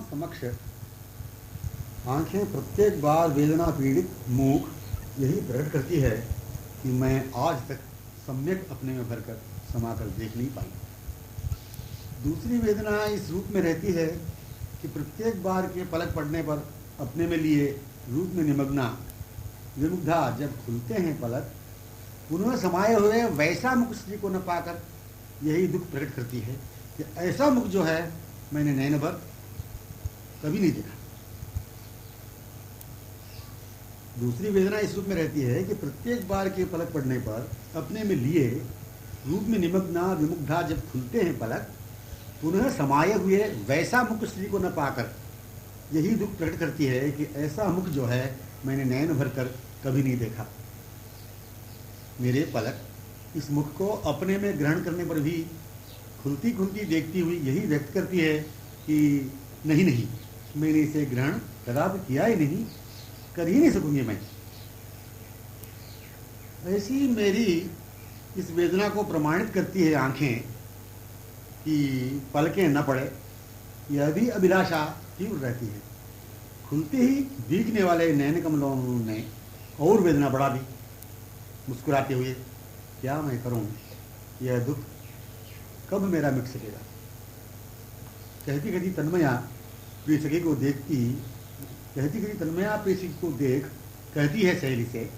समक्ष आंखें प्रत्येक बार वेदना पीड़ित मूक यही प्रकट करती है कि मैं आज तक सम्यक अपने में भरकर समाकर देख नहीं पाई। दूसरी वेदना इस रूप में रहती है कि प्रत्येक बार के पलक पड़ने पर अपने में लिए रूप में निमग्ना विमुग्धा जब खुलते हैं पलक, उनमें समाये हुए वैसा मुख श्री को न पाकर यही दुख प्रकट करती है कि ऐसा मुख जो है मैंने नैन भर कभी नहीं देखा। दूसरी वेदना इस रूप में रहती है कि प्रत्येक बार के पलक पड़ने पर अपने में लिए रूप में निमग्ना विमुग्धा जब खुलते हैं पलक, पुनः समाये हुए वैसा मुख श्री को न पाकर यही दुख प्रकट करती है कि ऐसा मुख जो है मैंने नैन भर कर कभी नहीं देखा। मेरे पलक इस मुख को अपने में ग्रहण करने पर भी खुलती खुलती देखती हुई यही व्यक्त करती है कि नहीं नहीं, मैंने इसे ग्रहण कदापि किया ही नहीं, कर ही नहीं सकूंगी मैं। ऐसी मेरी इस वेदना को प्रमाणित करती है आंखें कि पलकें न पड़े, यह भी अभिलाषा तीव्र रहती है। खुलते ही भीगने वाले नैन कमलों ने और वेदना बढ़ा दी। मुस्कुराते हुए क्या मैं करूं, यह दुख कब मेरा मिट सकेगा। कहती कहती तन्मया प्रिय सखी को देखती, कहती कहती तन्मया प्रिय सखी को देख कहती है सहेली से,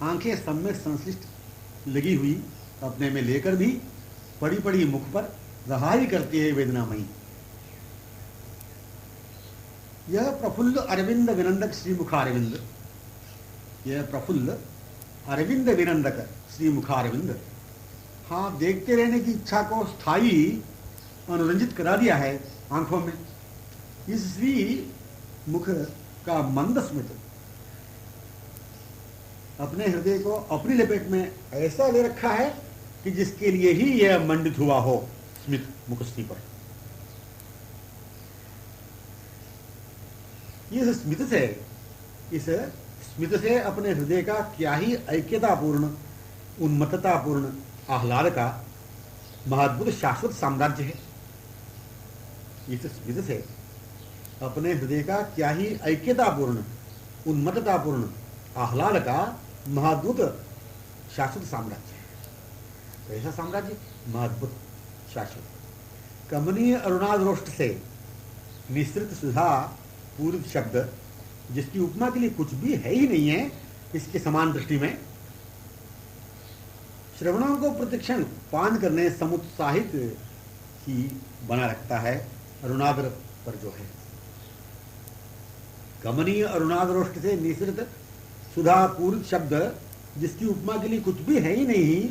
आंखें सम्यक संश्लिष्ट लगी हुई अपने में लेकर भी पड़ी पड़ी मुख पर रहाई करती है वेदनामयी। यह प्रफुल्ल अरविंद विनंदक श्री मुखारविंद, यह प्रफुल्ल अरविंद विनंदक श्री मुखारविंद, हाँ, देखते रहने की इच्छा को स्थायी अनुरंजित करा दिया है आंखों में। इस श्री मुख का मंद स्मित अपने हृदय को अपनी लपेट में ऐसा ले रखा है कि जिसके लिए ही यह मंडित हुआ हो स्मित मुखश्री पर। इस स्मित से अपने हृदय का क्या ही ऐक्यतापूर्ण उन्मत्ततापूर्ण आह्लाद का महाद्भुत शाश्वत साम्राज्य है। इस स्मित से अपने हृदय का क्या ही ऐक्यतापूर्ण उन्मत्ततापूर्ण आह्लाद का महाद्भुत शाश्वत साम्राज्य है। ऐसा साम्राज्य महाद्भुत शाश्वत। कमनीय अरुणाद्रोष्ट से निःसृत सुधा पूर्व शब्द जिसकी उपमा के लिए कुछ भी है ही नहीं है, इसके समान दृष्टि में श्रवणों को प्रतिक्षण पान करने समुत्साहित ही बना रखता है अरुणाद्र पर जो है। कमनीय अरुणाद्रोष्ट से निःसृत सुधा पूर्व शब्द जिसकी उपमा के लिए कुछ भी है ही नहीं,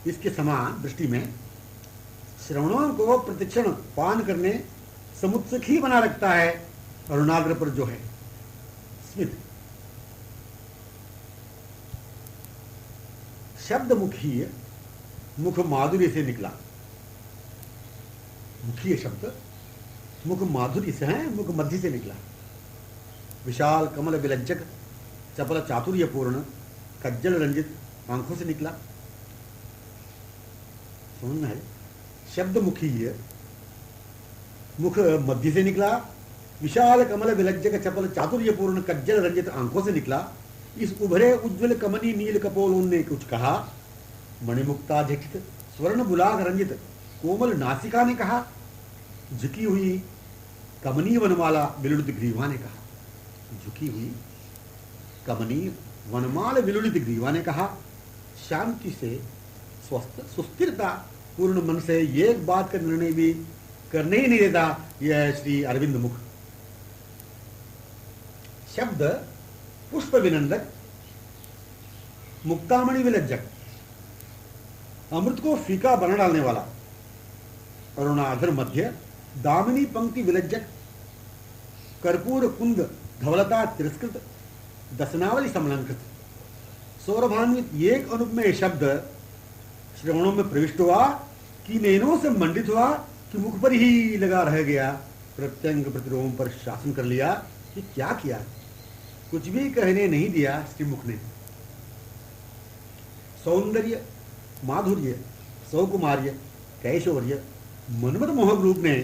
इसके समान दृष्टि में श्रवणों को प्रतिक्षण पान करने समुत्सुक ही बना रखता है अरुणाग्र पर जो है स्मित। शब्द मुखीय मुख माधुर्य से निकला। मुखीय शब्द मुख माधुर्य से है, मुख मध्य से निकला। विशाल कमल विलज्जक चपल चातुर्यपूर्ण कज्जल रंजित आंखों से निकला। सुनना है, शब्द मुखीय मुख मध्य से निकला, विशाल कमल विलज्जक चपल चातुर्यपूर्ण कज्जल रंजित आंखों से निकला। इस उभरे उज्ज्वल कमनी नील कपोल ने कुछ कहा। मणिमुक्ताधिष्ठित स्वर्ण बुलाग रंजित कोमल नासिका ने कहा। झुकी हुई कमनीय वनमाला विलुलित ग्रीवा ने कहा। झुकी हुई कमनीय वनमाल विलुलित ग्रीवा ने कहा। शांति से स्वस्थ सुस्थिरता पूर्ण मन से एक बात का निर्णय भी करने ही नहीं देता यह श्री अरविंद मुख। शब्द पुष्प विनंदक मुक्तामणि विलज्जक अमृत को फीका बना डालने वाला। अरुणाधर मध्य दामिनी पंक्ति विलज्जक कर्पूर कुंद धवलता तिरस्कृत दसनावली समलंकृत सौरभान्वित एक अनुपमेय शब्द श्रवणों में प्रविष्ट हुआ कि नैनों से मंडित हुआ कि मुख पर ही लगा रह गया। प्रत्यंग प्रतिरोम पर शासन कर लिया कि क्या किया, कुछ भी कहने नहीं दिया श्रीमुख ने। सौंदर्य माधुर्य सौकुमार्य कैशोर्य मनमत मोहक रूप ने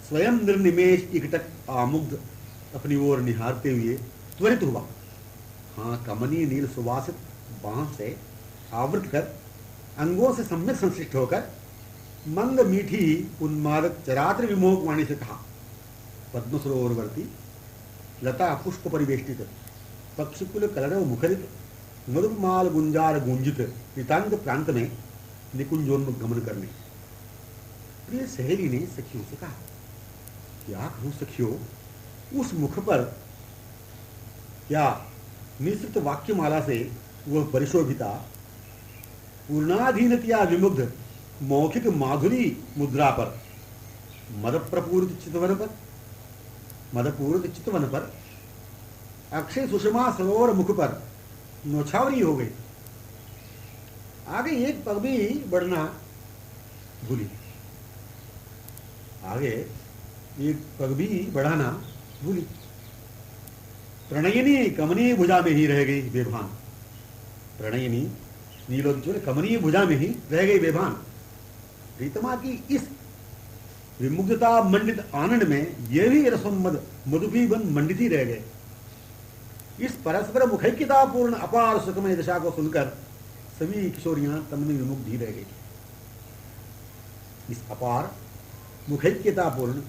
स्वयं निर्निमेष एकटक आमुग्ध अपनी ओर निहारते हुए त्वरित हुआ। हाँ, कमनीय नील सुवासित बांस से आवृत कर अंगों से सम्यक संश्लिष्ट होकर मंद मीठी उन्मादक चरात्र विमोह वाणी से कहा। पद्म सरोवरवर्ती लता पुष्प परिवेष्टित पक्षिकुल कलरव मुखरित मधुमाल गुंजार गुंजित पीतांग प्रांत में निकुंजोन्मुख गमन करने। प्रिय सहेली ने सखियों से कहा, क्या कहूं सखियों, उस मुख पर क्या निश्चित वाक्यमाला से वह परिशोभिता पूर्णाधीनतया विमुग्ध मौखिक माधुरी मुद्रा पर मदपूर्त चितवन पर अक्षय सुषमा सरोवर मुख पर नौछावरी हो गई। आगे एक पग भी बढ़ना भूली, आगे एक पग भी बढ़ाना भूली। प्रणयिनी कमनीय भुजा में ही रह गई बेभान। प्रणयिनी नीलोज्ज्वल कमनीय भुजा में ही रह गई बेभान। प्रीतमा की इस विमुग्धता मंडित आनंद में ये भी रसोन्मद मधुपीबन मंडित ही रह गए। इस परस्पर मुखैक्यतापूर्ण अपार सुखमय दशा को सुनकर सभी किशोरियां तन में विमुग्ध ही रह गई। इस अपार मुखैक्यतापूर्ण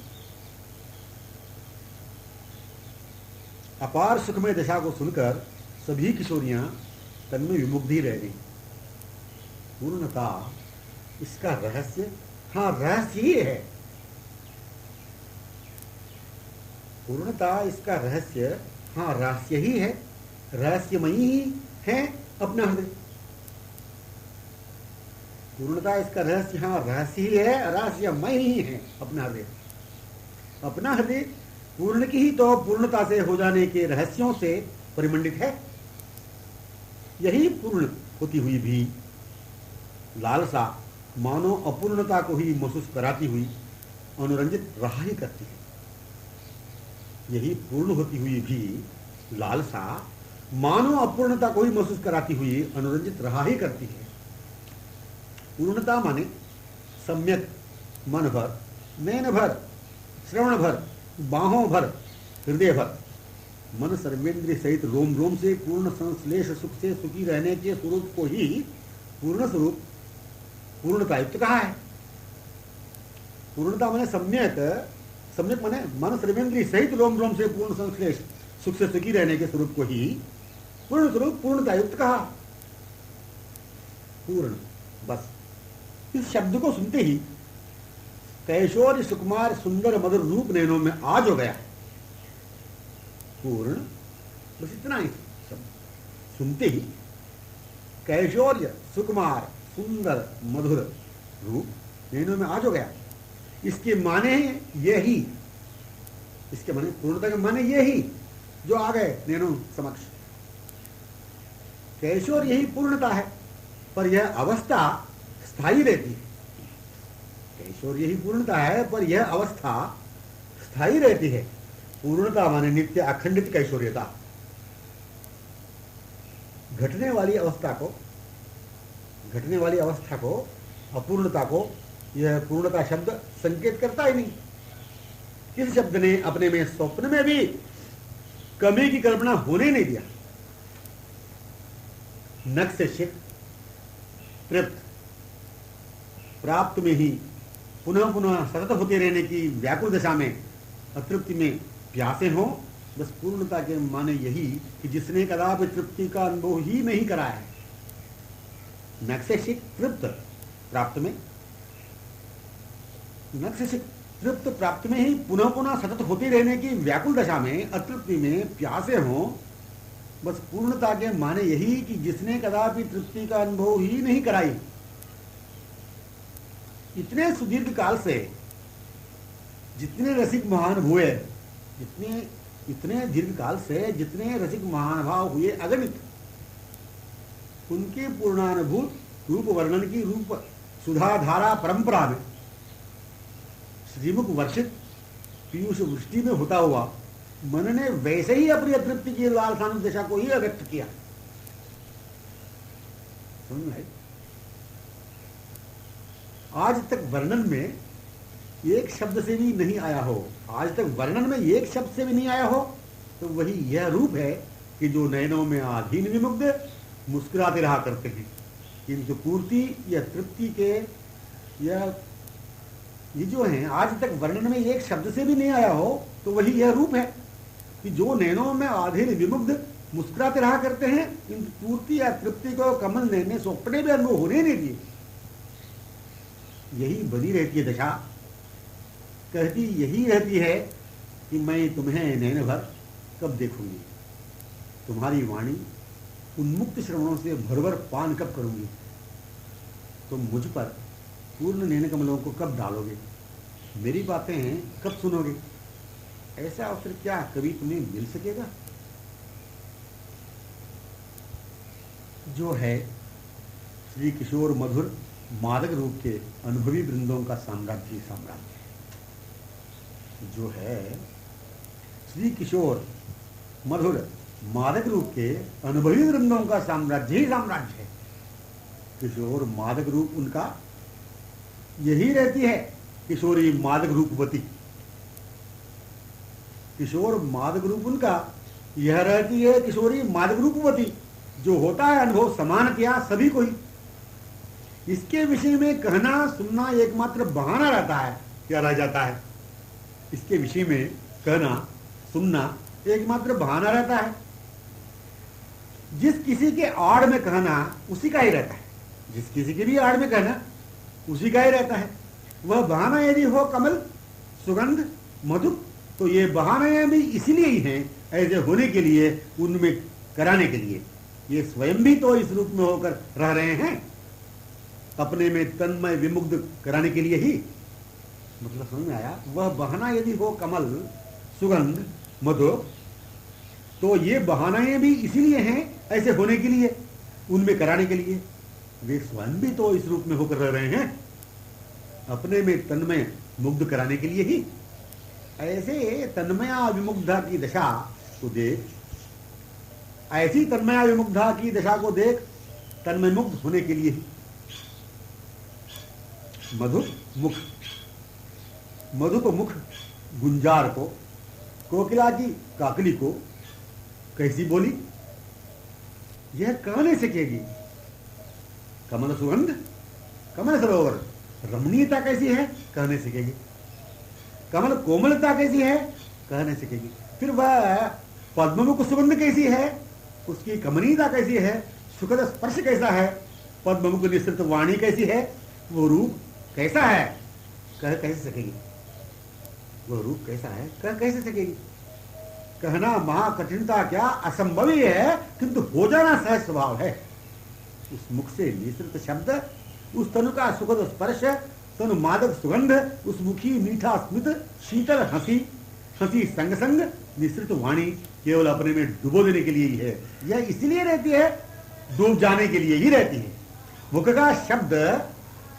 अपार सुखमय दशा को सुनकर सभी किशोरियां तन में विमुग्ध ही रह गई। पूर्णता इसका रहस्य, हाँ रहस्य ही है। पूर्णता इसका रहस्य, हाँ रहस्य ही है, रहस्यमयी ही है अपना हृदय। पूर्णता इसका रहस्य, हाँ रहस्य ही है, रहस्यमय ही है अपना हृदय। अपना हृदय पूर्ण की ही तो पूर्णता से हो जाने के रहस्यों से परिमंडित है। यही पूर्ण होती हुई भी लालसा मानो अपूर्णता को ही महसूस कराती हुई अनुरंजित रहा ही करती है। यही पूर्ण होती हुई भी लालसा मानो अपूर्णता को ही महसूस कराती हुई अनुरंजित रहा ही करती है। पूर्णता माने सम्यक मन भर, नयन भर, श्रवण भर, बाहों भर, हृदय भर, मन सर्वेंद्रिय सहित रोम रोम से पूर्ण संश्लेष सुख से सुखी रहने के स्वरूप को ही पूर्ण स्वरूप पूर्णता युक्त कहा है। पूर्णता माने सम्यक, सम्यक माने मन सर्वेंद्रिय सहित रोम रोम से पूर्ण संश्लेष सुख से सुखी रहने के स्वरूप को ही पूर्ण स्वरूप पूर्णता युक्त कहा। पूर्ण, बस इस शब्द को सुनते ही कैशोर सुकुमार सुंदर मधुर रूप नयनों में आज हो गया। पूर्ण, बस इतना ही शब्द सुनते ही कैशोर्य सुकुमार सुंदर मधुर रूप नयनों में आज हो गया। इसके माने यही, इसके माने पूर्णता के माने यही जो आ गए नैनों समक्ष। कैशोर यही पूर्णता है, पर यह अवस्था स्थायी रहती है। कैशोर यही पूर्णता है, पर यह अवस्था स्थायी रहती है। पूर्णता माने नित्य अखंडित कैशोर्यता। घटने वाली अवस्था को, अपूर्णता को यह पूर्णता शब्द संकेत करता ही नहीं। इस शब्द ने अपने में स्वप्न में भी कमी की कल्पना होने नहीं दिया। नख से शिख, तृप्त, प्राप्त में ही पुनः पुनः सतत होते रहने की व्याकुल दशा में अतृप्ति में प्यासे हों। बस पूर्णता के माने यही कि जिसने कदापि तृप्ति का अनुभव ही नहीं कराया है। नख से शिख, तृप्त, प्राप्त में, नख से शिख, तृप्त, प्राप्त में ही पुनः पुनः सतत होते रहने की व्याकुल दशा में अतृप्ति में प्यासे हों। बस पूर्णता के माने यही कि जिसने कदापि तृप्ति का अनुभव ही नहीं कराई। इतने सुदीर्घ काल से जितने रसिक महान हुए, इतने दीर्घ काल से जितने रसिक महानुभाव हुए अगणित, उनके पूर्णानुभूत रूप वर्णन की रूप सुधाधारा परंपरा में श्रीमुख वर्षित पीयूष वृष्टि में होता हुआ मन ने वैसे ही अपनी अतृप्ति की लालसानुक दशा को ही अव्यक्त किया। समझ में? आज तक वर्णन में एक शब्द से भी नहीं आया हो, आज तक वर्णन में एक शब्द से भी नहीं आया हो, तो वही यह रूप है कि जो नयनों में आधीन विमुग्ध मुस्कुराते रहा करते हैं, किंतु पूर्ति या तृप्ति के या ये जो है आज तक वर्णन में एक शब्द से भी नहीं आया हो, तो वही यह रूप है कि जो नैनों में आधीन विमुग्ध मुस्कुराते रहा करते हैं, किंतु पूर्ति या तृप्ति को कमल ने स्वप्ने भी अनुभव होने नहीं दिए। यही बनी रहती है दशा, कहती यही रहती है कि मैं तुम्हें नैन भर कब देखूंगी, तुम्हारी वाणी उन्मुक्त श्रवणों से भरभर पान कब करूंगी, तुम मुझ पर पूर्ण नैन कमलों को कब डालोगे, मेरी बातें कब सुनोगे। ऐसा अवसर क्या कभी तुम्हें मिल सकेगा। जो है श्री किशोर मधुर मादक रूप के अनुभवी वृंदों का साम्राज्य साम्राज्य, जो है श्री किशोर मधुर मादक रूप के अनुभवी वृंदों का साम्राज्य ही साम्राज्य है। किशोर मादक रूप उनका यही रहती है, किशोरी मादक रूपवती। किशोर मादक रूप उनका यह रहती है, किशोरी मादक रूपवती। जो होता है अनुभव समान किया सभी को ही, इसके विषय में कहना सुनना एकमात्र बहाना रहता है, क्या रह जाता है। इसके विषय में कहना सुनना एकमात्र बहाना रहता है। जिस किसी के आड़ में कहना उसी का ही रहता है, जिस किसी के भी आड़ में कहना उसी का ही रहता है। वह बहाना यदि हो कमल सुगंध मधु, तो ये बहाने भी इसलिए ही हैं, ऐसे होने के लिए, उनमें कराने के लिए। ये स्वयं भी तो इस रूप में होकर रह रहे हैं, अपने में तन्मय विमुग्ध कराने के लिए ही। मतलब समझ में आया। वह बहाना यदि हो कमल सुगंध मधु, तो ये बहाने भी इसीलिए हैं, ऐसे होने के लिए, उनमें कराने के लिए। वे स्वयं भी तो इस रूप में होकर रह रहे हैं, अपने में तन्मय मुग्ध कराने के लिए ही। ऐसे तन्मया विमुग्धा की दशा को देख, ऐसी तन्मया विमुग्धा की दशा को देख, तन्मय मुग्ध होने के लिए ही। मधु मुख, मधु को मुख, गुंजार को, कोकिला की काकली को कैसी बोली यह कहने सकेगी। कमल सुगंध, कमल सरोवर रमणीयता कैसी है कहने सकेगी। कमल कोमलता कैसी है कहने सकेगी। फिर वह पद्ममुख सुगंध कैसी है, उसकी कमनीयता कैसी है, सुखद स्पर्श कैसा है, पद्ममुख निश्चित वाणी कैसी है, वो रूप कैसा है कह कैसे सकेगी। वो रूप कैसा है कह कैसे सकेगी। कहना महाकठिनता क्या, असंभव ही है, किंतु हो जाना सहज स्वभाव है। उस मुख से निश्रित शब्द, उस तनु का सुखद स्पर्श, तनु मादक सुगंध, उस मुखी मीठा स्मित, शीतल हंसी, हंसी संग संग निश्रित वाणी केवल अपने में डुबो देने के लिए ही है। यह इसलिए रहती है, डूब जाने के लिए ही रहती है। मुख का शब्द,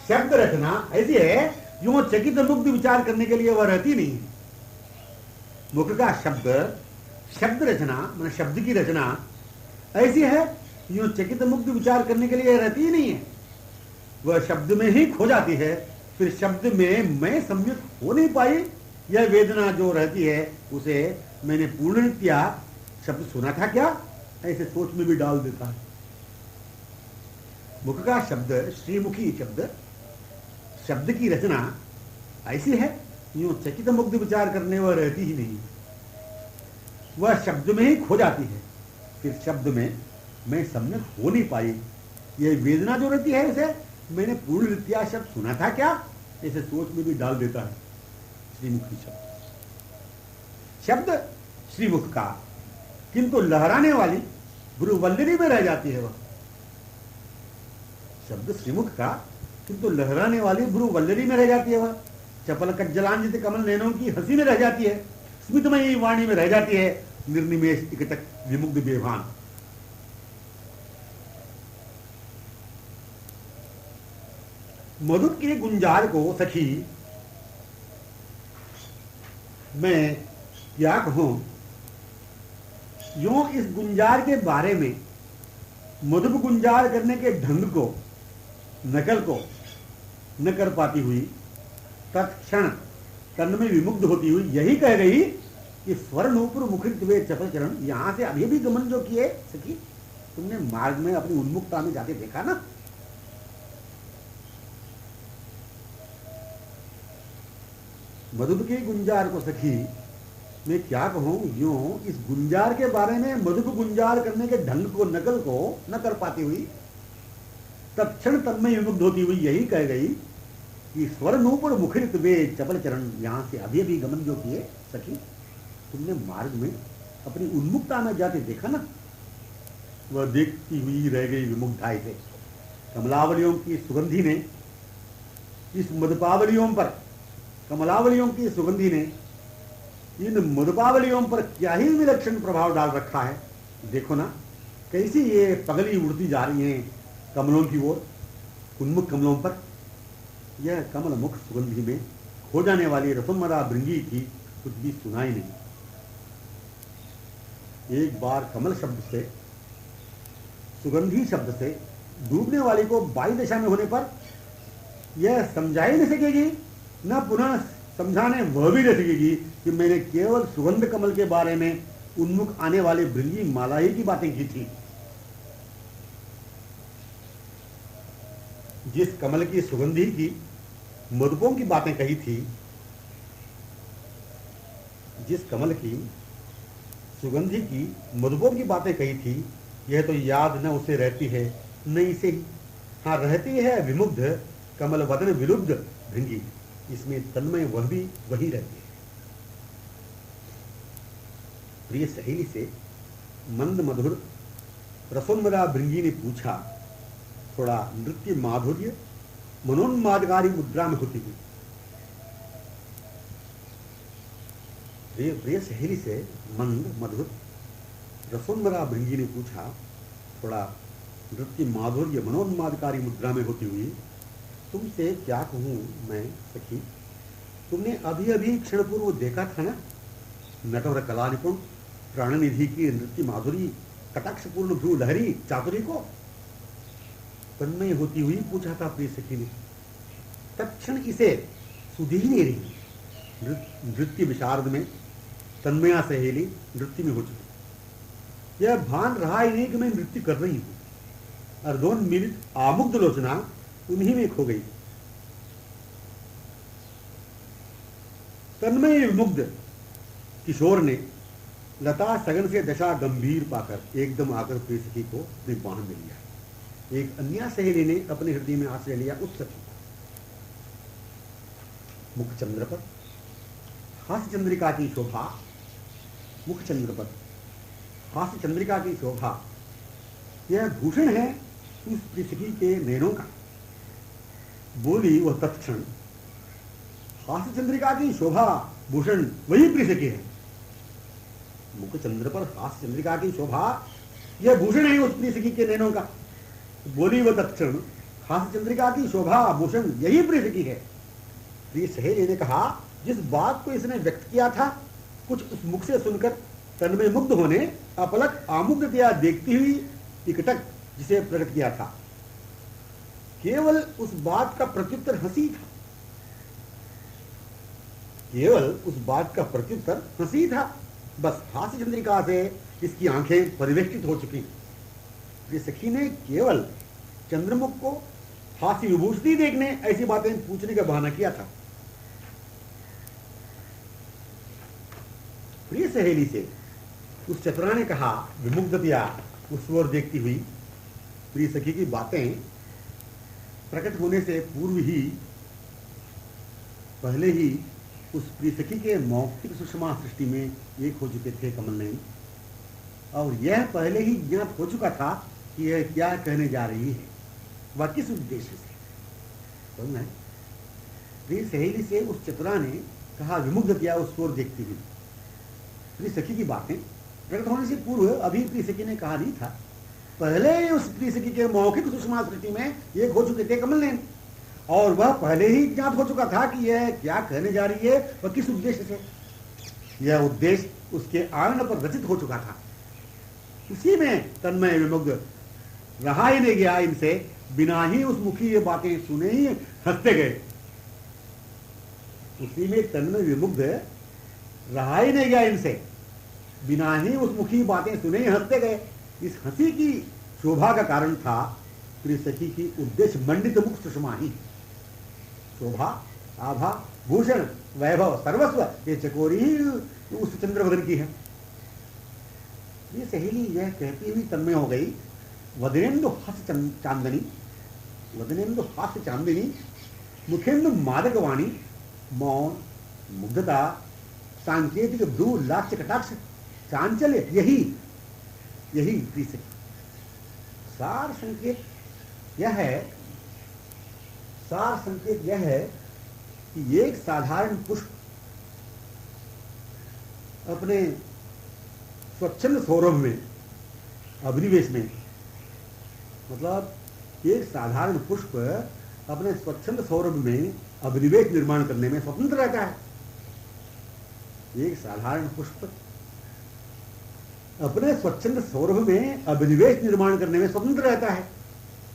शब्द रचना ऐसी है, यूं चकित मुग्ध विचार करने के लिए वह रहती नहीं है। मुख का शब्द, शब्द रचना मतलब शब्द की रचना ऐसी है, यूं चकित मुग्ध विचार करने के लिए रहती ही नहीं है। वह शब्द में ही खो जाती है। फिर शब्द में मैं सम्यक हो नहीं पाई, यह वेदना जो रहती है उसे मैंने पूर्ण किया, शब्द सुना था क्या, ऐसे सोच में भी डाल देता है। मुख का शब्द, श्रीमुखी शब्द, शब्द की रचना ऐसी है, यूं चकित मुग्ध विचार करने वह रहती ही नहीं, वह शब्द में ही खो जाती है। फिर शब्द में मैं सम्यक हो नहीं पाई, यह वेदना जो रहती है उसे मैंने पूर्ण रीत्या शब्द सुना था क्या, ऐसे सोच में भी डाल देता है। श्रीमुखी शब्द, शब्द श्रीमुख का, किंतु लहराने वाली भ्रुवल्लरी में रह जाती है। वह शब्द श्रीमुख का, किंतु लहराने वाली भ्रुवल्लरी में रह जाती है। वह चपल कज्जलांजित कमल नैनों की हंसी में रह जाती है, स्मितमयी वाणी में रह जाती है, निर्निमेष इकटक विमुग्ध बेभान। मधुर के गुंजार को सखी मैं क्या कहूं, यूं इस गुंजार के बारे में, मधुर गुंजार करने के ढंग को, नकल को न कर पाती हुई, तत्क्षण तन्मय विमुग्ध होती हुई यही कह गई कि स्वर नूपुर मुखरित वे चपल चरण, यहां से अभी भी गमन जो किए सखी, तुमने मार्ग में अपनी उन्मुखता में जाके देखा ना। मधुप के गुंजार को सखी मैं क्या कहूं, यूं इस गुंजार के बारे में मधुप गुंजार करने के ढंग को, नकल को न कर पाती हुई तत्क्षण तन्मय विमुग्ध होती हुई यही कह गई कि स्वर नूपुर मुखरित वे चपल चरण, यहां से अभी अभी गमन जो किए सखी, तुमने मार्ग में अपनी उन्मुखता में जाके देखा ना। वह देखती हुई रह गई विमुग्धाई से। कमलावलियों की सुगंधी ने इस मधुपावलियों पर, कमलावलियों की सुगंधी ने इन मधुपावलियों पर क्या ही विलक्षण प्रभाव डाल रखा है। देखो ना कैसी ये पगली उड़ती जा रही हैं कमलों की ओर, उन्मुख कमलों पर। यह कमल मुख सुगंधी में खो जाने वाली रसोमरा भृंगी की कुछ भी सुनाई नहीं। एक बार कमल शब्द से, सुगंधी शब्द से डूबने वाली को बाई दशा में होने पर यह समझा ही नहीं सकेगी, न पुनः समझाने वह भी नहीं सकेगी कि मैंने केवल सुगंध कमल के बारे में उन्मुख आने वाले भृंगी माला ही की बातें की थी। जिस कमल की सुगंधी की मधुपों की बातें कही थी, जिस कमल की सुगंधी की मधुपों की बातें कही थी, यह तो याद न उसे रहती है न इसे ही। हाँ, रहती है विमुग्ध कमल वदन विलुब्ध भृंगी, इसमें तन्मय वह भी वही रहती है। प्रिय सहेली से मंद मधुर रसोन्मदा भृंगी ने पूछा, थोड़ा नृत्य माधुर्य मनोन्मादकारी मुद्रा में होती हुई। प्रिय सहेली से मंद मधुर रसोन्मदा भृंगी ने पूछा, थोड़ा नृत्य माधुर्य मनोन्मादकारी मुद्रा में होती हुई, तुमसे क्या कहूं मैं सखी, तुमने अभी अभी क्षण पूर्व देखा था ना नटवर कला निपुण प्राणनिधि की नृत्य माधुरी कटाक्षपूर्ण भ्रू लहरी चातुरी को। तन्मय होती हुई पूछा था प्रिय सखी ने। तत्क्षण इसे सुधी ही नहीं रही। नृत्य विशारद में तन्मया सहेली नृत्य में हो चुकी। यह भान रहा ही नहीं कि मैं नृत्य कर रही हूं। अर्धोन मिलित आमुग्ध लोचना उन्हीं में खो गई। तन्मय मुग्ध किशोर ने लता सगन से दशा गंभीर पाकर एकदम आकर प्रिय सखी को अपनी बाह में लिया। एक अन्य सहेली ने अपने हृदय में आश्रय लिया उस सखी को। मुखचंद्र पर हास्य चंद्रिका की शोभा, मुखचंद्र पर हास्य चंद्रिका की शोभा, यह भूषण है उस प्रिय सखी के नैनों का। बोली वह तत्क्षण, हास्य चंद्रिका की शोभा भूषण वही प्रिय सखी है। मुखचंद्र पर हास्य चंद्रिका की शोभा, यह भूषण है उस प्रिय सखी के नैनों का। बोली वह तत्क्षण, हास्य चंद्रिका की शोभा भूषण यही प्रिय सखी है। प्रिय सहेली ने कहा, जिस बात को इसने व्यक्त किया था, कुछ उस मुख से सुनकर तन्मय मुग्ध होने अपलक आमुग्धतया देखती हुई टिकटक जिसे प्रकट किया था, केवल उस बात का प्रत्युत्तर हंसी था। केवल उस बात का प्रत्युत्तर हंसी था। बस हास्य चंद्रिका से इसकी आंखें परिवेष्टित हो चुकी। प्रिय सखी ने केवल चंद्रमुख को हास्य विभूषित देखने ऐसी बातें पूछने का बहाना किया था। प्रिय सहेली से उस चतुरा ने कहा, विमुग्धतया उस ओर देखती हुई, प्रिय सखी की बातें प्रकट होने से पूर्व ही, पहले ही उस प्रिय सखी के मौक्तिक सुषमा सृष्टि में एक हो चुके थे कमल नयन, और यह पहले ही ज्ञात हो चुका था कि यह क्या कहने जा रही है, वह किस उद्देश्य से। समझना है? प्रिय सहेली से उस चतुरा ने कहा, विमुग्धतया उस ओर देखती हुई। प्रिय सखी की बातें प्रकट होने से पूर्व अभी प्रिय सखी ने कहा नहीं था, पहले ही उस प्रिय सखी के मौखिक सुषमा सृष्टि में एक हो चुके थे कमल नयन, और वह पहले ही ज्ञात हो चुका था कि यह क्या कहने जा रही है, वह किस उद्देश्य से। यह उद्देश्य उसके आंगन पर रचित हो चुका था। उसी में तन्मय विमुग्ध रहा ही नहीं गया इनसे, बिना ही उस मुखी ये बातें सुने ही हंसते गए। उसी में तन में विमुग्ध रहा ही नहीं गया इनसे, बिना ही उस मुखी बातें सुने ही हंसते गए। इस हंसी की शोभा का कारण था प्रिय सखी की उद्देश्य मंडित मुख सुषमा ही। शोभा, आभा, भूषण, वैभव, सर्वस्व ये चकोरी ही उस चंद्रवदन की है। ये सहेली यह कहती हुई तन्मय हो गई, वदनेन्दु हास्य चांदनी, वदनेन्दु हास्य चांदनी, मुखेन्दु मादक वाणी, मौन, मुग्धता, सांकेतिक भ्रू, लास्य कटाक्ष, चांचल्य, यही प्रिय सखी। सार संकेत यह है कि एक साधारण पुष्प अपने स्वच्छंद सौरभ में अभिनिवेश में, मतलब एक साधारण पुष्प अपने स्वच्छंद सौरभ में अभिनिवेश निर्माण करने में स्वतंत्र रहता है। एक साधारण पुष्प अपने स्वच्छंद सौरभ में अभिनिवेश निर्माण करने में स्वतंत्र रहता है,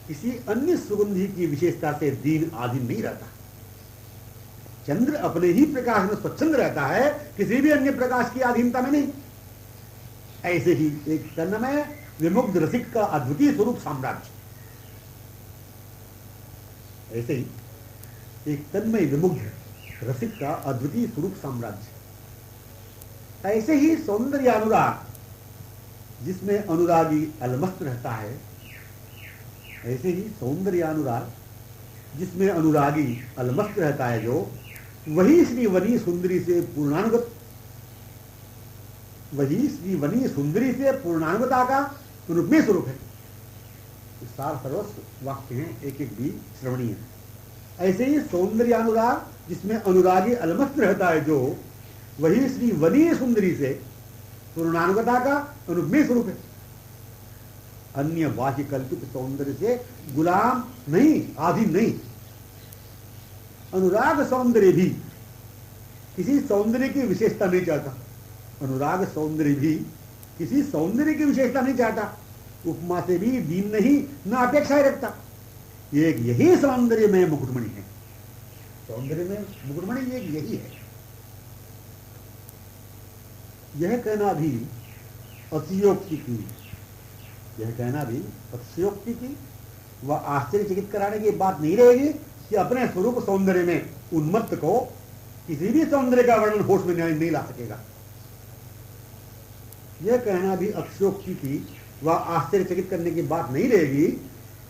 किसी अन्य सुगंधी की विशेषता से दीन आधीन नहीं रहता। चंद्र अपने ही प्रकाश में स्वच्छंद रहता है, किसी भी अन्य प्रकाश की अधीनता में नहीं। ऐसे ही एक तन्मय विमुग्ध रसिक का अद्वितीय स्वरूप साम्राज्य, ऐसे ही एक तन्मय विमुग्ध रसिक का अद्वितीय स्वरूप साम्राज्य, ऐसे ही सौंदर्य अनुराग जिसमें अनुरागी अलमस्त रहता है, ऐसे ही सौंदर्य अनुराग जिसमें अनुरागी अलमस्त रहता है, जो वही श्री वनी सुंदरी से पूर्णानुगत, वही श्री वनी सुंदरी से पूर्णानुगता का अनुपमेय स्वरूप है। सार सर्वस्व वाक्य हैं, एक एक भी श्रवणीय। ऐसे ही सौंदर्य अनुराग जिसमें अनुरागी अलमस्त रहता है, जो वही श्री वनी सुंदरी से पूर्णानुगता का अनुपमेय स्वरूप है। अन्य बाह्य कल्पित सौंदर्य से गुलाम नहीं, आधीन नहीं। अनुराग सौंदर्य भी किसी सौंदर्य की विशेषता नहीं चाहता, अनुराग सौंदर्य भी किसी सौंदर्य की विशेषता नहीं चाहता, उपमा से भी दीन नहीं, न अपेक्षा रखता। एक यही सौंदर्य में मुकुटमणि है, सौंदर्य में मुकुटमणि एक यही है। यह कहना भी अतियोक्ति की, यह कहना भी अतिशयोक्ति की व आश्चर्यचकित कराने की बात नहीं रहेगी कि अपने स्वरूप सौंदर्य में उन्मत्त को किसी भी सौंदर्य का वर्णन होश में नहीं ला सकेगा। यह कहना भी अतिशयोक्ति की व आश्चर्यचकित करने की बात नहीं रहेगी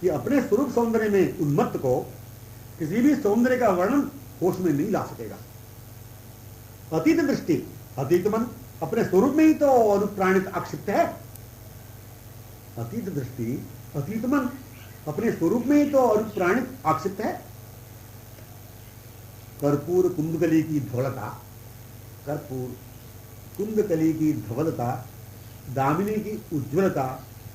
कि अपने स्वरूप सौंदर्य में उन्मत्त को किसी भी सौंदर्य का वर्णन होश में नहीं ला सकेगा। अतीत दृष्टि, अतीत मन अपने स्वरूप में ही तो अनुप्राणित आक्षिप्त है। अतीत दृष्टि, अतीत मन अपने स्वरूप में ही तो अनुप्राणित आक्षिप्त है। कर्पूर कुंदकली की धवलता, कर्पूर कुंदकली की धवलता, दामिनी की उज्ज्वलता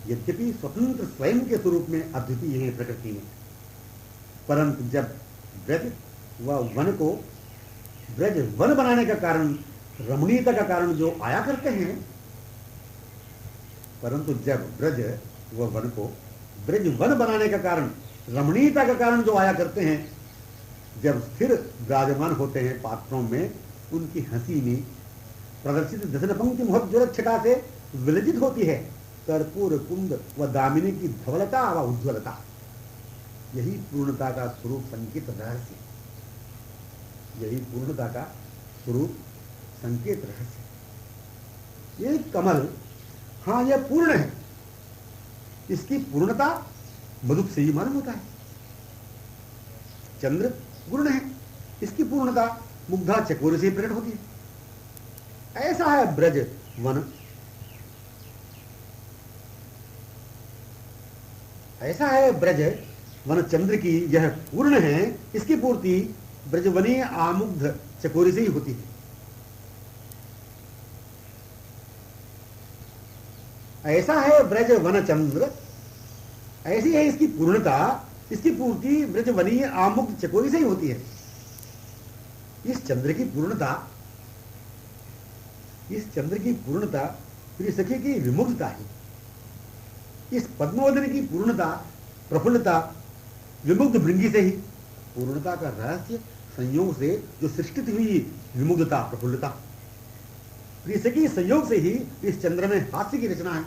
यद्यपि स्वतंत्र स्वयं के स्वरूप में अद्वितीय है प्रकृति में, परंतु जब ब्रज व वन को, ब्रज वन बनाने का कारण, रमणीयता का कारण जो आया करते हैं, परंतु जब ब्रज व वन को, ब्रज वन बनाने का कारण, रमणीयता का कारण जो आया करते हैं, जब स्थिर विराजमान होते हैं पात्रों में, उनकी हंसी में प्रदर्शित दशन पंक्ति मोहज्वल छटा से विलजित होती है कर्पूर कुंद व दामिनी की धवलता व उज्ज्वलता। यही पूर्णता का स्वरूप संकेत रहस्य, यही पूर्णता का स्वरूप संकेत रहस्य। ये कमल, हाँ यह पूर्ण है, इसकी पूर्णता मधुप से ही मालूम होता है। चंद्र पूर्ण है, इसकी पूर्णता मुग्धा चकोर से प्रकट होती है। ऐसा है ब्रज वन, ऐसा है ब्रज वन चंद्र की यह पूर्ण है, इसकी पूर्ति ब्रजवनीय आमुग्ध चकोरी से ही होती है। ऐसा है ब्रज वन चंद्र, ऐसी है इसकी पूर्णता, इसकी पूर्ति ब्रजवनीय आमुग्ध चकोरी से ही होती है। इस चंद्र की पूर्णता, इस चंद्र की पूर्णता प्रिय सखी की विमुग्धता है। इस पद्मोदन की पूर्णता, प्रफुल्लता विमुग्ध भृंगी से ही। पूर्णता का रहस्य संयोग से जो सृष्टित हुई विमुग्धता, प्रफुल्लता, प्रिय सखी संयोग से ही इस चंद्र में हास्य की रचना है।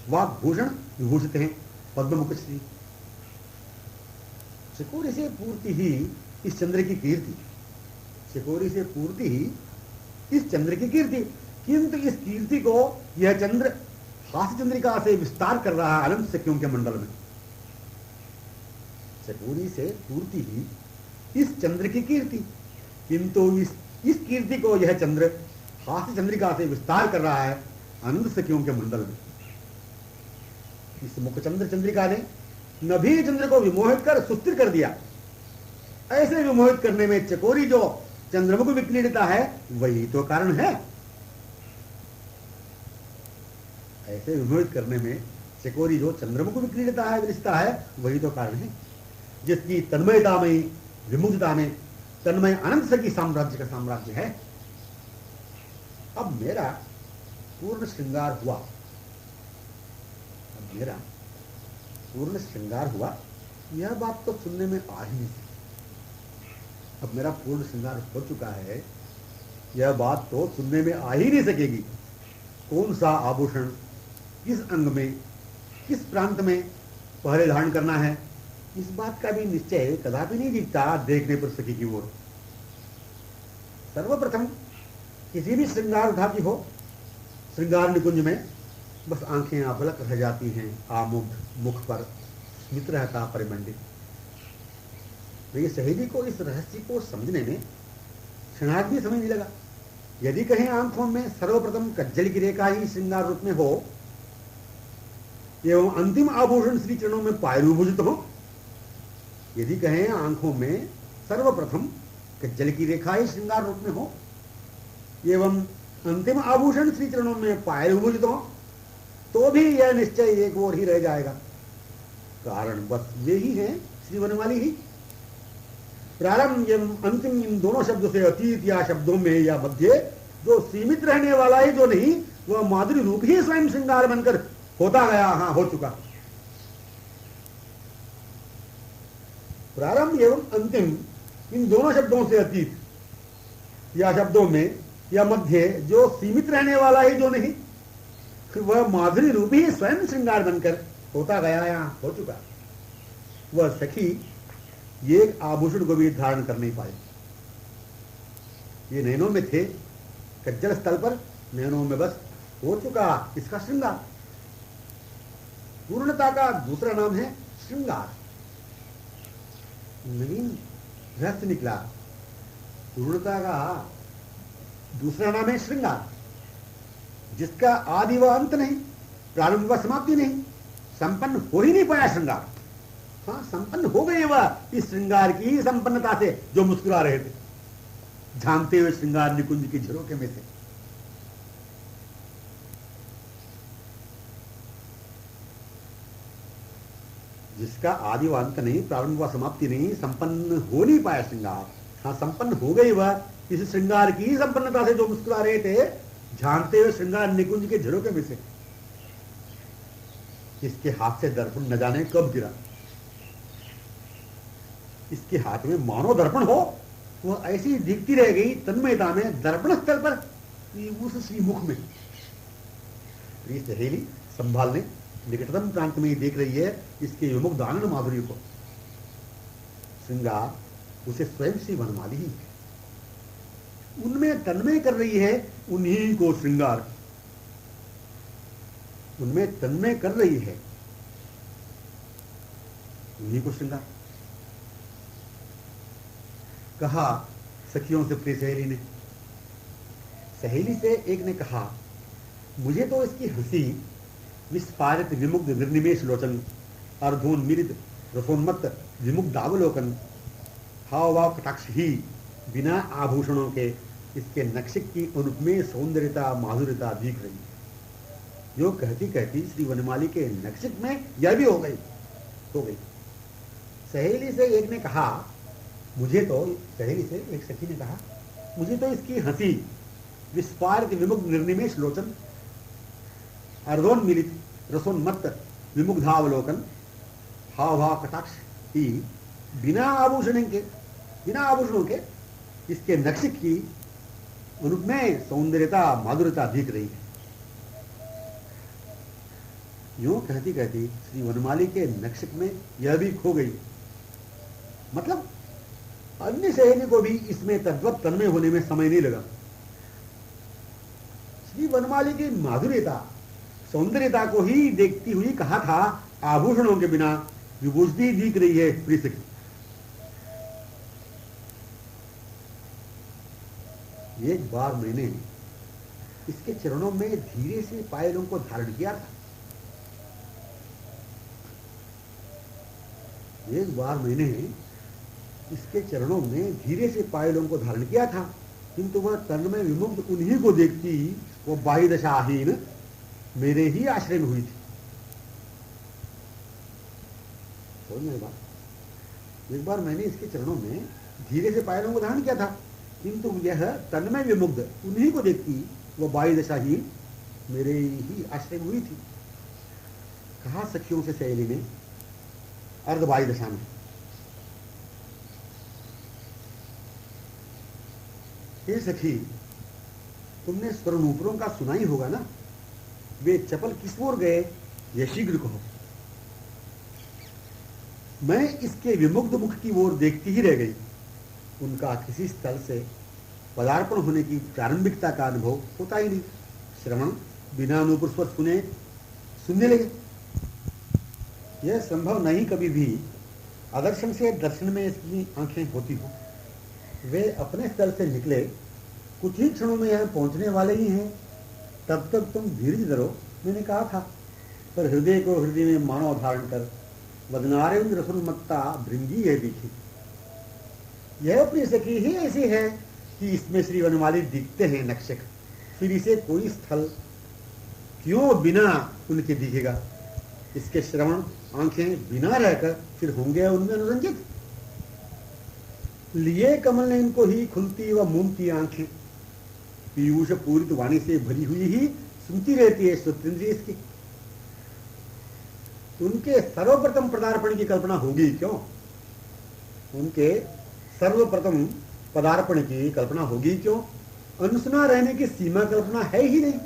वाग्भूषण विभूषित हैं पद्म मुकुट श्री। चकोरी से पूर्ति ही इस चंद्र की कीर्ति, चकोरी से पूर्ति ही इस चंद्र की कीर्ति, किंतु इस कीर्ति को यह चंद्र हास्य चंद्रिका से विस्तार कर रहा है अनंत सखियों के मंडल में। चकोरी से पूर्ति ही इस चंद्र की कीर्ति, किंतु इस कीर्ति को यह चंद्र हास्य चंद्रिका से विस्तार कर रहा है अनंत सखियों के मंडल में। इस मुखचंद्र चंद्रिका ने नभी चंद्र को विमोहित कर सुस्थिर कर दिया। ऐसे विमोहित करने में चकोरी जो चंद्रमुख विक्रीडिता है वही तो कारण है। ऐसे विमोहित करने में चकोरी जो चंद्रमुख विक्रीडिता है, विरसिता है, वही तो कारण है, जिसकी तन्मयता में, विमुग्धता में तन्मय अनंत सखी साम्राज्य का साम्राज्य है। अब मेरा पूर्ण श्रृंगार हुआ, अब मेरा पूर्ण श्रृंगार हुआ, यह बात तो सुनने में आ ही नहीं सकती। अब मेरा पूर्ण श्रृंगार हो चुका है, यह बात तो सुनने में आ ही नहीं सकेगी। कौन सा आभूषण किस अंग में, किस प्रांत में पहले धारण करना है, इस बात का भी निश्चय कदापि नहीं दिखता देखने पर सखी की ओर। सर्वप्रथम किसी भी श्रृंगार उठाती हो, श्रृंगार निकुंज में बस आंखें अबलक रह जाती हैं, आमुग्ध मुख पर स्मित रहता परिमंडित। तो ये सहेली को इस रहस्य को समझने में क्षणार्थ भी समय नहीं लगा। यदि कहीं आंखों में सर्वप्रथम कज्जल की रेखा ही श्रृंगार रूप में हो एवं अंतिम आभूषण श्री चरणों में पायरुभूषित हो, यदि कहें आंखों में सर्वप्रथम कज्जल की रेखा ही श्रृंगार रूप में हो एवं अंतिम आभूषण श्री चरणों में पायरुभूषित हो, तो भी यह निश्चय एक ओर ही रह जाएगा। कारण बस वे ही हैं, श्री वनमाली ही। प्रारंभ एवं अंतिम इन दोनों शब्दों से अतीत या शब्दों में या मध्य जो सीमित रहने वाला है जो नहीं, वह माधुरी रूप ही स्वयं श्रृंगार बनकर होता गया, हाँ हो चुका। प्रारंभ एवं अंतिम इन दोनों शब्दों से अतीत या शब्दों में या मध्य जो सीमित रहने वाला है जो नहीं, वह माधुरी रूप ही स्वयं श्रृंगार बनकर होता गया, यहां हो चुका। वह सखी ये आभूषण को भी धारण कर नहीं पाए। ये नैनों में थे, कज्जल स्थल पर नैनों में बस हो चुका इसका श्रृंगार। पूर्णता का दूसरा नाम है श्रृंगार। नवीन रहस्य निकला। पूर्णता का दूसरा नाम है श्रृंगार, जिसका आदि व अंत नहीं, प्रारंभ व समाप्ति नहीं, संपन्न हो ही नहीं पाया श्रृंगार। हाँ, संपन्न हो गए वह इस श्रृंगार की संपन्नता से जो मुस्कुरा रहे थे, झांकते हुए श्रृंगार निकुंज की झरोखे में से। जिसका आदि व अंत नहीं, प्रारंभ व समाप्ति नहीं, संपन्न हो नहीं पाया श्रृंगार। हाँ, संपन्न हो गई वह इस श्रृंगार की संपन्नता से जो मुस्कुरा रहे थे, झांकते हुए श्रृंगार निकुंज के झरोखे में से। इसके हाथ से दर्पण न जाने कब गिरा। इसके हाथ में मानो दर्पण हो, वह ऐसी दिखती रह गई तन्मयता में दर्पण स्थल पर, उस श्रीमुख में। सहेली संभालने निकटतम प्रांत में ही देख रही है इसके विमुग्ध आनंद माधुर्य को। श्रृंगार उसे स्वयं से वनमाली ही है, उनमें तन्मय कर रही है उन्हीं को श्रृंगार, उनमें तन्मय कर रही है उन्हीं को श्रृंगार। कहा सखियों से प्रिय सहेली ने, सहेली से एक ने कहा, मुझे तो इसकी हंसी, विस्फारित विमुग्ध निर्निमेष लोचन, अर्धोन्मीलित रसोन्मत्त विमुग्धावलोकन, हाव भाव कटाक्ष ही बिना आभूषणों के इसके नक्शिक की अनुपमेय सौंदर्यता माधुर्यता दिख रही है। जो कहती कहती श्री वनमाली के नक्शिक में यह भी हो गई। सहेली से एक ने कहा, मुझे तो, सहेली से एक सखी ने कहा, मुझे तो इसकी हंसी, विस्फारित विमुग्ध निर्निमेष लोचन, अर्धोन्मीलित रसोन्मत्त विमुग्धावलोकन, हाव भाव कटाक्ष ही बिना आभूषण के बिना आभूषणों के इसके नक्श की अनुपमेय सौंदर्यता माधुर्यता दिख रही है। यूं कहती कहती श्री वनमाली के नक्श में यह भी खो गई। मतलब अन्य सहेली को भी इसमें तद्वत तन्मय होने में समय नहीं लगा। श्री वनमाली की माधुर्यता सौंदर्यता को ही देखती हुई कहा था आभूषणों के बिना विभूषित दिख रही है प्रिय सखी। एक बार मैंने इसके चरणों में धीरे से पायलों को धारण किया था। एक बार मैंने इसके चरणों में धीरे से पायलों को धारण किया था, किंतु वह तन में विमुग्ध उन्हीं को देखती वो बाह्य दशाहीन मेरे ही आश्रय में हुई थी। एक बार मैंने इसके चरणों में धीरे से पायलों को धारण किया था, किंतु यह तन में विमुग्ध उन्हीं को देखती वो बाह्य दशाहीन मेरे ही आश्रय में हुई थी। कहा सखियों से सहेली ने अर्ध बाह्य दशा में। हे सखी, तुमने स्वर्णूपुरों का सुना ही होगा ना, वे चपल किस ओर गए यह शीघ्र कहो। मैं इसके विमुग्ध मुख की ओर देखती ही रह गई। उनका किसी स्थल से पदार्पण होने की प्रारंभिकता का अनुभव होता ही नहीं। श्रवण बिना अनुपुर स्वर सुनने लगे। यह संभव नहीं कभी भी आदर्शन से दर्शन में इसकी आंखें होती हो। वे अपने स्थल से निकले, कुछ ही क्षणों में यहां पहुंचने वाले ही हैं। तब तक तुम धीरज धरो, मैंने कहा था। पर हृदय को हृदय में मानव धारण कर वदनारेंद्र रसुन्मत्ता भृंगी है दिखी। यह अपनी सखी ही ऐसी है कि इसमें श्री वनमाली दिखते हैं नक्षक। फिर इसे कोई स्थल क्यों बिना उनके दिखेगा। इसके श्रवण आंखें बिना रहकर फिर होंगे उनमें अनुरंजित। लिए कमल ने इनको ही खुलती व मूमती आंखें पीयूष पूरित वाणी से भरी हुई ही सुनती रहती है श्रोतेंद्रिय इसकी। उनके सर्वप्रथम पदार्पण की कल्पना होगी क्यों। उनके सर्वप्रथम पदार्पण की कल्पना होगी क्यों। अनसुना रहने की सीमा कल्पना है ही नहीं।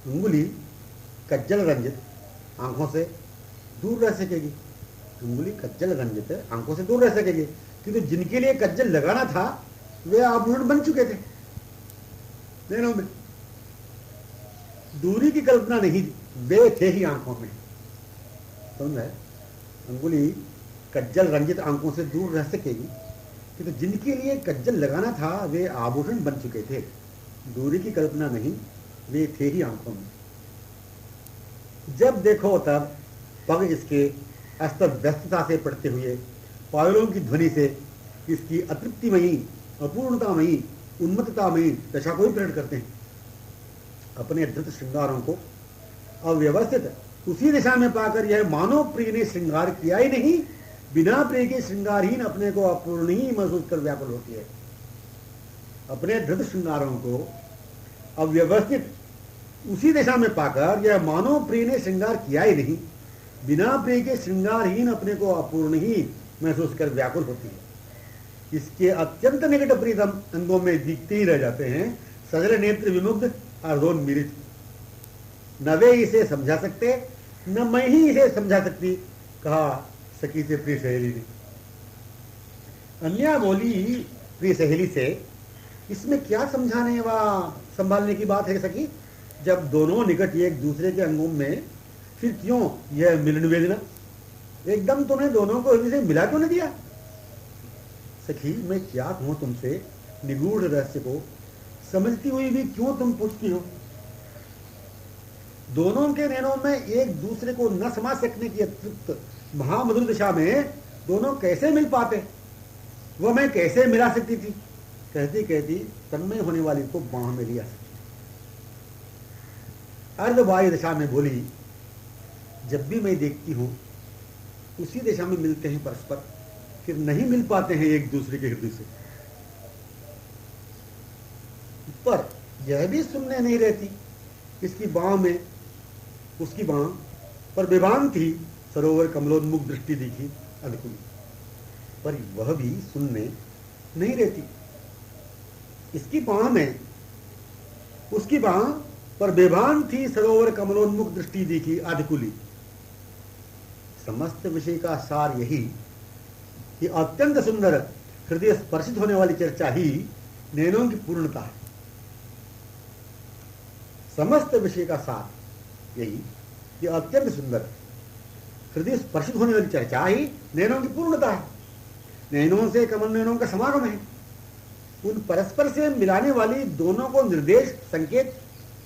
अंगुली कज्जल रंजित आंखों से दूर रह सकेगी। अंगुली कज्जल रंजित आंखों से दूर रह सकेगी, किंतु जिनके लिए कज्जल लगाना था वे आभूषण बन चुके थे। नैनों में दूरी की कल्पना नहीं, वे थे ही आंखों में। समझ है। अंगुली कज्जल रंजित आंखों से दूर रह सकेगी, किंतु जिनके लिए कज्जल लगाना था वे आभूषण बन चुके थे। दूरी की कल्पना नहीं, वे थे ही आंखों में। जब देखो तब पग इसके अस्त व्यस्तता से पड़ते हुए पायलों की ध्वनि से इसकी अतृप्तिमयी अपूर्णतामयी उन्मत्ततामयी दशा को ही प्रकट करते हैं। अपने धृत श्रृंगारों को अव्यवस्थित उसी दिशा में पाकर यह मानव प्रिय ने श्रृंगार किया ही नहीं, बिना प्रिय के श्रृंगारहीन अपने को अपूर्ण ही महसूस कर व्याकुल होती है। अपने धृत श्रृंगारों को अव्यवस्थित उसी दिशा में पाकर यह मानव प्रिय ने श्रृंगार किया ही नहीं, बिना प्रिय के श्रृंगारहीन अपने को अपूर्ण ही महसूस कर व्याकुल होती है। इसके अत्यंत निकट प्रीतम अंगों में दिखते ही रह जाते हैं सजल नेत्र विमुग्ध अर्धोन्मीलित। न वे इसे समझा सकते, न मैं ही इसे समझा सकती, कहा सखी से प्रिय सहेली ने। अन्या बोली प्रिय सहेली से, इसमें क्या समझाने व संभालने की बात है सखी। जब दोनों निकट एक दूसरे के अंगों में, फिर क्यों यह मिलन वेदना। एकदम तुमने दोनों को हृदय से मिला क्यों नहीं दिया। सखी, मैं क्या कहूं तुमसे, निगूढ़ रहस्य को समझती हुई भी क्यों तुम पूछती हो। दोनों के नैनों में एक दूसरे को न समा सकने की अतृप्त महामधुर दिशा में दोनों कैसे मिल पाते, वह मैं कैसे मिला सकती थी। कहती कहती तन्मय होने वाली को बांह में लिया। अर्धबाह्य दिशा में बोली, जब भी मैं देखती हूं उसी दिशा में मिलते हैं परस्पर, फिर नहीं मिल पाते हैं एक दूसरे के हृदय से। पर यह भी सुनने नहीं रहती, इसकी बांह में उसकी बांह पर बेबान थी, सरोवर कमलोन्मुख दृष्टि दिखी अधकुली। पर वह भी सुनने नहीं रहती। इसकी बाह में उसकी बाह पर बेभान थी सरोवर कमलोन्मुख दृष्टि देखी आधिकुली। समस्त विषय का सार यही कि अत्यंत सुंदर हृदय स्पर्शित होने वाली चर्चा ही नैनों की पूर्णता है। समस्त विषय का सार यही कि अत्यंत सुंदर हृदय स्पर्शित होने वाली चर्चा ही नैनों की पूर्णता है। नैनों से कमल नैनों का समागम है। उन परस्पर से मिलाने वाली दोनों को निर्देश संकेत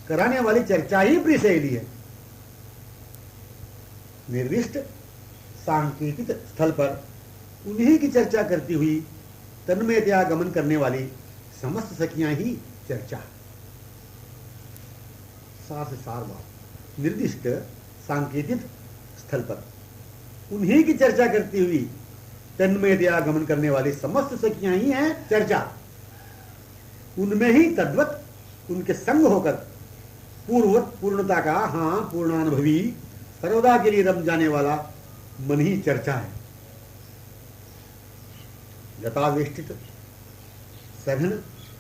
कराने वाली चर्चा ही प्रिय सहेली है। निर्दिष्ट सांकेतिक स्थल पर उन्हीं की चर्चा करती हुई तन्मयतया गमन करने वाली समस्त सखियां ही चर्चा। सार से सार बात। निर्दिष्ट सांकेतिक स्थल पर उन्हीं की चर्चा करती हुई तन्मयतया गमन करने वाली समस्त सखियां ही हैं चर्चा। उनमें ही तद्वत उनके संग होकर पूर्ववत पूर्णता का, हाँ पूर्णानुभवी सर्वदा के लिए रम जाने वाला मन ही चर्चा है। लतावेष्टित सघन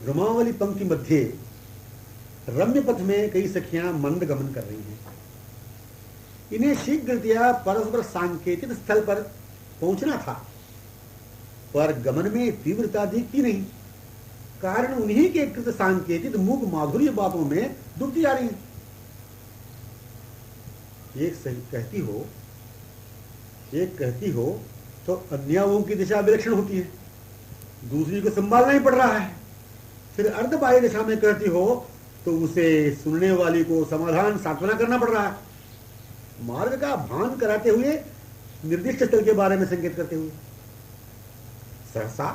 रुमावली पंक्ति मध्य रम्य पथ में कई सखियां मंद गमन कर रही हैं। इन्हें शीघ्रतया परस्पर सांकेतिक स्थल पर पहुंचना था, पर गमन में तीव्रता दिखती नहीं। कारण उन्हीं के कृत सांकेतिक मूक माधुर्य बातों में डूबती जा रही है। एक कहती हो तो अन्याओं की दिशा विलक्षण होती है, दूसरी को संभालना ही पड़ रहा है। फिर अर्ध बाह्य दिशा में कहती हो तो उसे सुनने वाली को समाधान सांत्वना करना पड़ रहा है, मार्ग का भान कराते हुए, निर्दिष्ट स्थल के बारे में संकेत करते हुए। सहसा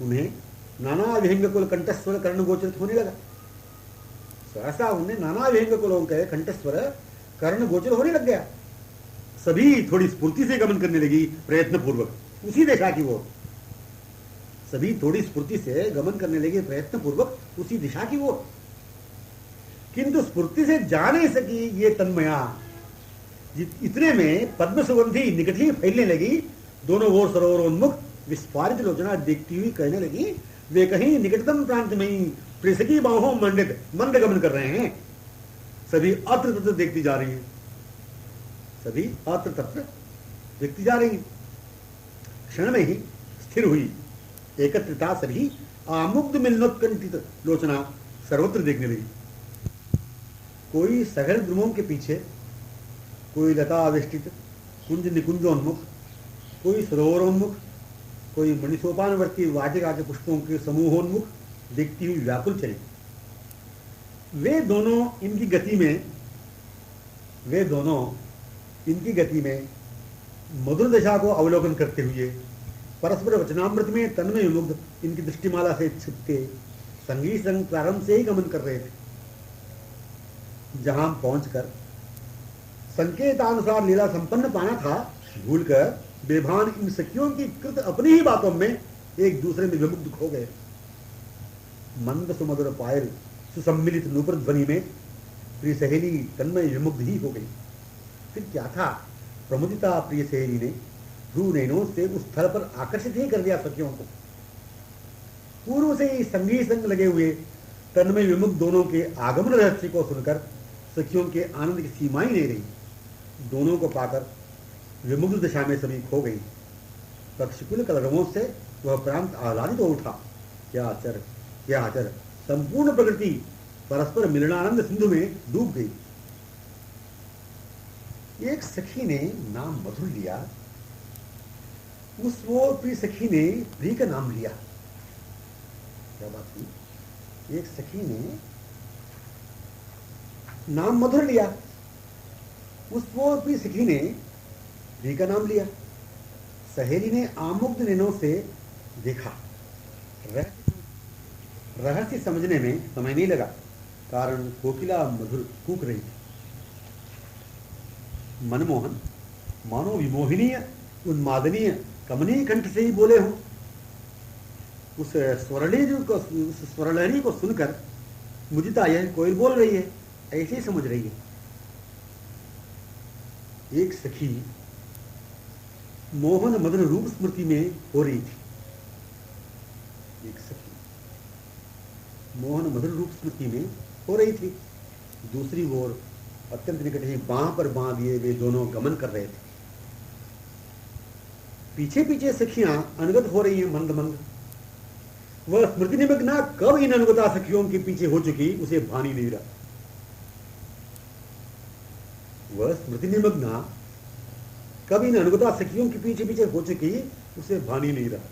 उन्हें नाना विहंग कुल कंठस्वर कर्ण गोचरित होने लगा। सहसा उन्हें नाना विहंग कुलों के कंठस्वर कर्ण गोचर होने लग गया। सभी थोड़ी स्फूर्ति से गमन करने लगी, प्रयत्न पूर्वक उसी दिशा की ओर। सभी थोड़ी स्फूर्ति से गमन करने लगी, प्रयत्न पूर्वक उसी दिशा की ओर। किंतु स्फूर्ति से जा नहीं सकी ये तन्मया। इतने में पद्म सुगंधी निकट ही फैलने लगी। दोनों ओर सरोवरोन्मुख विस्फारित लोचना देखती हुई कहने लगी, वे कहीं निकटतम प्रांत में ही प्रेसकी बाहों मंडित मंद गमन कर रहे हैं। सभी अत्र तत्र देखती जा रही हैं, सभी अत्र तत्र देखती जा रही हैं। क्षण में ही स्थिर हुई एकत्रिता सभी आमुग्ध मिलनोत्कंठित लोचना सर्वत्र देखने लगी। कोई सघन द्रुमों के पीछे, कोई लता आवेष्टित कुंज निकुंजोन्मुख, कोई सरोवरोन्मुख, कोई मणिसोपानवर्ती वाटिका के पुष्पों के समूहोन्मुख देखती हुई व्याकुल चली। वे दोनों इनकी गति में मधुर दशा को अवलोकन करते हुए परस्पर वचनामृत में तन्मय मुग्ध इनकी दृष्टिमाला से छिपके संगीत संग प्रारंभ से ही गमन कर रहे थे। जहां पहुंचकर संकेतानुसार लीला संपन्न पाना था, भूलकर बेभान इन सखियों की कृत अपनी ही बातों में एक दूसरे में विमुग्ध हो गए। मंद सुमधुर पायल सुसम्मिलित नूपुर ध्वनि में प्रिय सहेली तन्मय विमुग्ध ही हो गई। फिर क्या था, प्रमुदिता प्रिय सहेली ने भ्रू नैनों से उस स्थल पर आकर्षित ही कर दिया सखियों को। पूर्व से ही संगीत संग लगे हुए तन्मय विमुग्ध दोनों के आगमन रहस्य को सुनकर सखियों के आनंद की सीमा ही नहीं रही। दोनों को पाकर विमुग्ध दिशा में सभी खो गई। पक्षिकुल कलरवों से वह प्रांत आह्लादित हो उठा। क्या आचर संपूर्ण प्रकृति परस्पर मिलनानंद सिंधु में डूब गई। एक सखी ने नाम मधुर लिया, उस वो प्रिय सखी ने प्रिय का नाम लिया। क्या बात हुई? एक सखी ने नाम मधुर लिया, उस वो प्रिय सखी ने प्रिय का नाम लिया। सहेली ने आमुग्ध नैनों से देखा। रहस्य समझने में समय नहीं लगा, कारण कोकिला मधुर कूक रही थी। मनमोहन मानो विमोहिनीय उन्मादनीय कमनीय कंठ से ही बोले हों। उस स्वरलहरी को सुनकर मुदिता यह कोयल बोल रही है, ऐसे ही समझ रही है। एक सखी मोहन मदन रूप स्मृति में हो रही थी। एक सखी मोहन मदन रूप स्मृति में हो रही थी, दूसरी ओर अत्यंत निकट ही बांह पर बांह दिए वे दोनों गमन कर रहे थे। पीछे पीछे सखियां अनुगत हो रही हैं मंद मंद। वह स्मृति निमग्ना कब इन अनुगता सखियों के पीछे हो चुकी उसे भान ही नहीं रहा। वह स्मृति निमग्ना कब इन अनुगता सखियों के पीछे पीछे हो चुकी उसे भान ही नहीं रहा।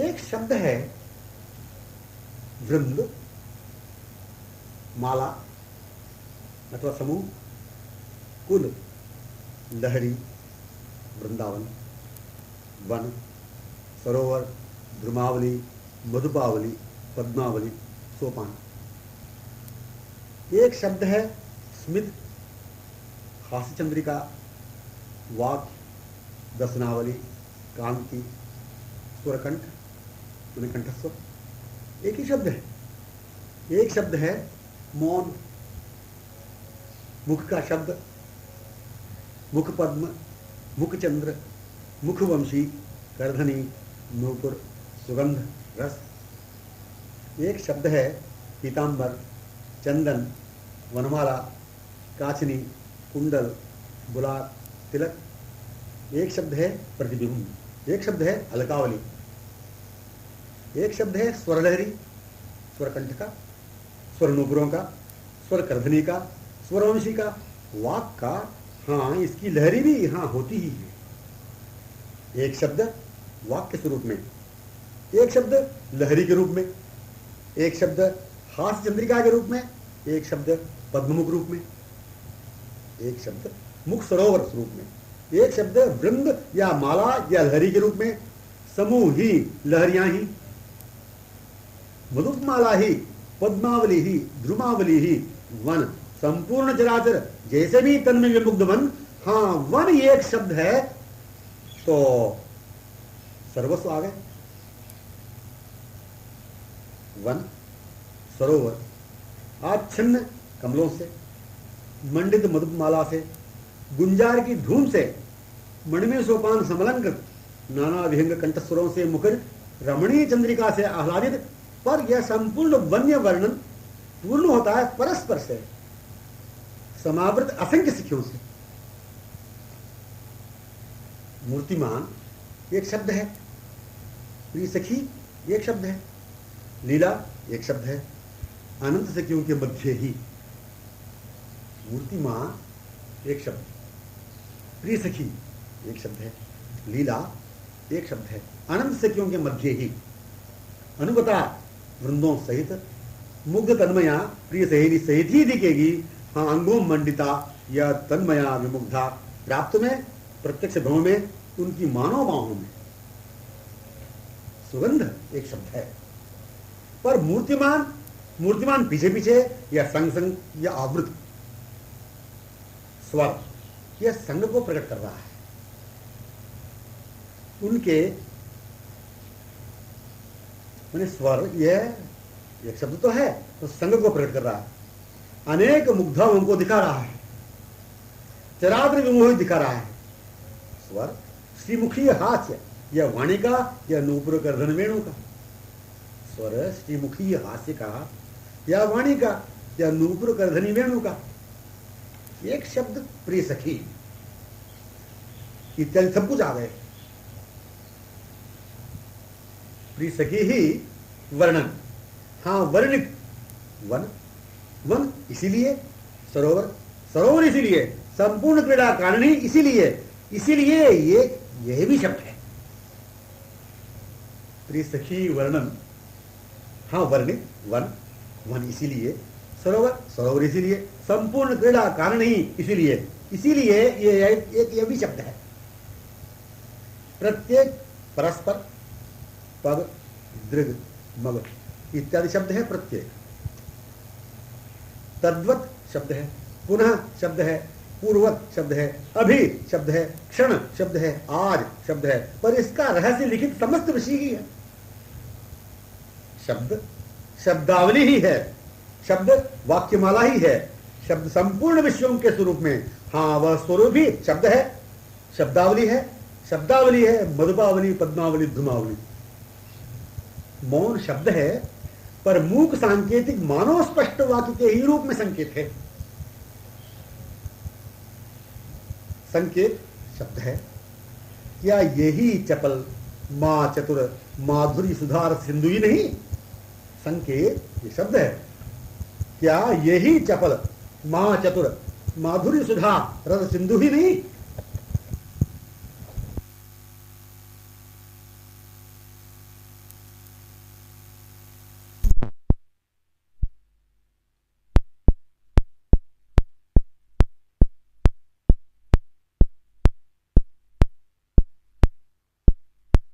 एक शब्द है वृंद, माला अथवा समूह, कुल, लहरी, वृंदावन, वन, सरोवर, द्रुमावली, मधुपावली, पद्मावली, सोपान। एक शब्द है स्मित, हास्य चंद्रिका, वाक, दसनावली, कांति, स्वरकंठ, कंठस्वर। एक ही शब्द है। एक शब्द है मौन, मुख का शब्द, मुख पद्म, मुखचंद्र, मुखवंशी, करधनी, नूपुर, सुगंध, रस। एक शब्द है पीतांबर, चंदन, वनमाला, काचनी, कुंडल, बुलाक, तिलक। एक शब्द है प्रतिबिंब। एक शब्द है अलकावली। एक शब्द है स्वरलहरी, स्वरकंठ का, स्वर नूपुरों का, स्वर करधनी का, स्वरवंशी का, वाक का। हाँ, इसकी लहरी भी यहां होती ही है। एक शब्द वाक के स्वरूप में, एक शब्द लहरी के रूप में, एक शब्द हास्य चंद्रिका के रूप में, एक शब्द पद्ममुख रूप में, एक शब्द मुख सरोवर स्वरूप में, एक शब्द वृंद या माला या लहरी के रूप में, समूह ही, लहरियां ही, मधुमाला ही, पद्मावली ही, ध्रुमावली ही, वन, संपूर्ण चराचर जैसे भी तन में विमुग्ध वन। हाँ, वन एक शब्द है तो सर्वस्व आ गए। वन, सरोवर, आच्छन्न कमलों से, मंडित मधुमाला से, गुंजार की धूम से, मणिमय सोपान समलंकृत नाना विहंग कंठस्वरों से मुखर रमणीय चंद्रिका से आह्लादित। पर यह संपूर्ण वन्य वर्णन पूर्ण होता है परस्पर से, समावृत असंख्य सखियों से। मूर्तिमान एक शब्द है, प्रिय सखी एक शब्द है, लीला एक शब्द है, अनंत सखियों के मध्य ही। मूर्तिमान एक शब्द, प्रिय सखी एक शब्द है, लीला एक शब्द है, अनंत सखियों के मध्य ही। अनुगता वृंदों सहित मुग्ध तन्मया प्रिय सहेली सहित ही दिखेगी। हाँ, अंगों मंडिता या तन्मया विमुग्धा प्राप्त में, प्रत्यक्ष भाव में, उनकी मानव बाहों में। सुगंध एक शब्द है, पर मूर्तिमान, मूर्तिमान पीछे पीछे या संग संग या आवृत। स्वर यह संग को प्रकट कर रहा है। उनके मैंने स्वर यह एक शब्द तो है, तो संग को प्रकट कर रहा है। अनेक मुग्धाओं को दिखा रहा है, चराचर विमोहित दिखा रहा है। स्वर श्रीमुखी हास्य, यह वाणी का या नूपुर गर्दन वेणु का। स्वर श्रीमुखी हास्य का या वाणी का या नूपुर गर्दनी वेणु का। एक शब्द प्रिय सखी, इत्यादि सब कुछ आ गए। प्रिय सखी ही वर्णन। हाँ, वर्णित वन, वन इसीलिए, सरोवर, सरोवर इसीलिए, संपूर्ण क्रीड़ा कारिणी इसीलिए, इसीलिए यह भी शब्द है। प्रिय सखी वर्णन। हाँ, वर्णित वन, वन इसीलिए, सरोवर, सरोवर इसीलिए, संपूर्ण क्रीड़ा कारिणी इसीलिए, इसीलिए यह भी शब्द है। प्रत्येक परस्पर, पद, दृग, मग इत्यादि शब्द है। प्रत्येक तद्वत शब्द है, पुनः शब्द है, पूर्वत शब्द है, अभी शब्द है, क्षण शब्द है, आज शब्द है, पर इसका रहस्य लिखित समस्त विषय ही है। शब्द शब्दावली ही है, शब्द वाक्यमाला ही है, शब्द संपूर्ण विषयों के स्वरूप में। हाँ, वह स्वरूप ही शब्द है, शब्दावली है, शब्दावली है मधुपावली, पद्मावली, धूमावली। मौन शब्द है पर मूक सांकेतिक मानव स्पष्ट वाक्य के ही रूप में संकेत है। संकेत शब्द है। क्या यही चपल मां चतुर माधुरी सुधार सिंधु ही नहीं? संकेत ये शब्द है। क्या यही चपल मां चतुर माधुरी सुधा रस सिंधु ही नहीं?